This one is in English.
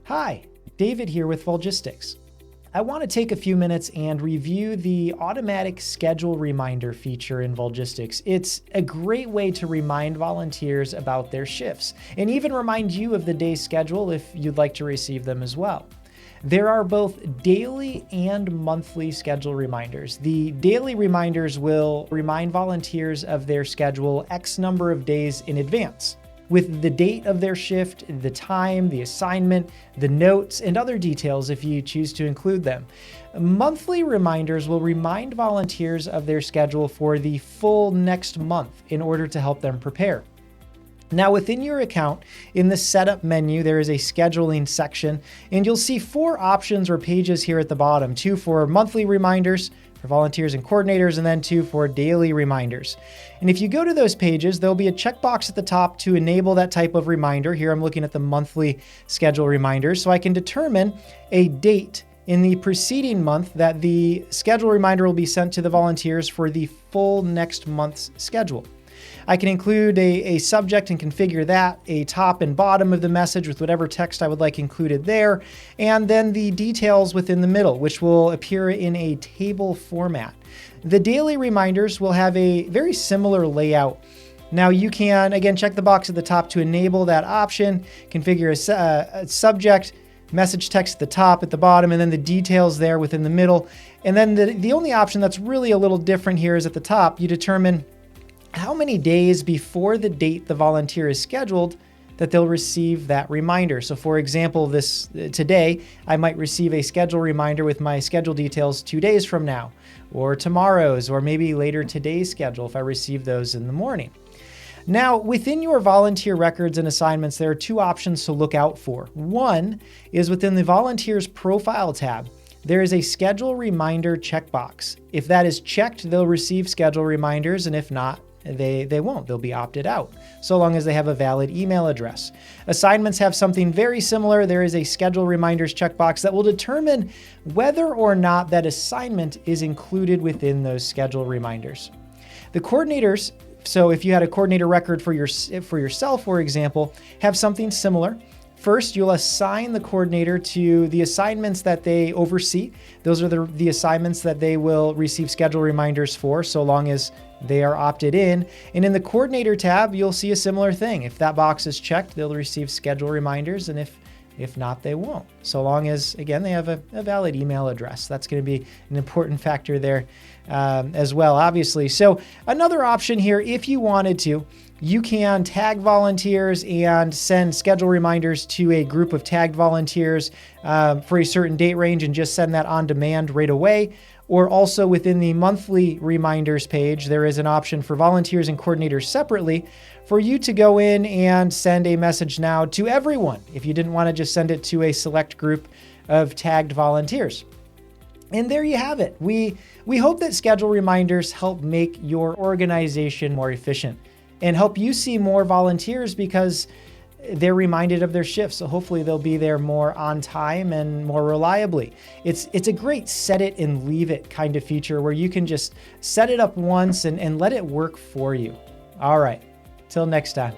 Hi, David here with Volgistics. I want to take a few minutes and review the automatic schedule reminder feature in Volgistics. It's a great way to remind volunteers about their shifts and even remind you of the day's schedule if you'd like to receive them as well. There are both daily and monthly schedule reminders. The daily reminders will remind volunteers of their schedule X number of days in advance, with the date of their shift, the time, the assignment, the notes, and other details if you choose to include them. Monthly reminders will remind volunteers of their schedule for the full next month in order to help them prepare. Now, within your account, in the setup menu, there is a scheduling section, and you'll see 4 options or pages here at the bottom, 2 for monthly reminders for volunteers and coordinators, and then 2 for daily reminders. And if you go to those pages, there'll be a checkbox at the top to enable that type of reminder. Here I'm looking at the monthly schedule reminders, so I can determine a date in the preceding month that the schedule reminder will be sent to the volunteers for the full next month's schedule. I can include a subject and configure that, a top and bottom of the message with whatever text I would like included there, and then the details within the middle, which will appear in a table format. The daily reminders will have a very similar layout. Now you can, again, check the box at the top to enable that option, configure a subject, message text at the top, at the bottom, and then the details there within the middle. And then the only option that's really a little different here is at the top, you determine how many days before the date the volunteer is scheduled that they'll receive that reminder. So for example, today, I might receive a schedule reminder with my schedule details 2 days from now, or tomorrow's, or maybe later today's schedule if I receive those in the morning. Now, within your volunteer records and assignments, there are 2 options to look out for. One is within the volunteer's profile tab. There is a schedule reminder checkbox. If that is checked, they'll receive schedule reminders, and if not, they won't. They'll be opted out, so long as they have a valid email address. Assignments have something very similar. There is a schedule reminders checkbox that will determine whether or not that assignment is included within those schedule reminders. The coordinators, so if you had a coordinator record for yourself, for example, have something similar. First, you'll assign the coordinator to the assignments that they oversee. Those are the assignments that they will receive schedule reminders for, so long as they are opted in. And in the coordinator tab, you'll see a similar thing. If that box is checked, they'll receive schedule reminders, and if not, they won't. So long as, again, they have a valid email address. That's going to be an important factor there as well, obviously. So another option here, if you wanted to, you can tag volunteers and send schedule reminders to a group of tagged volunteers for a certain date range and just send that on demand right away. Or also within the monthly reminders page, there is an option for volunteers and coordinators separately for you to go in and send a message now to everyone if you didn't want to just send it to a select group of tagged volunteers. And there you have it. We hope that schedule reminders help make your organization more efficient and help you see more volunteers because they're reminded of their shifts. So hopefully they'll be there more on time and more reliably. It's a great set it and leave it kind of feature where you can just set it up once and let it work for you. All right, till next time.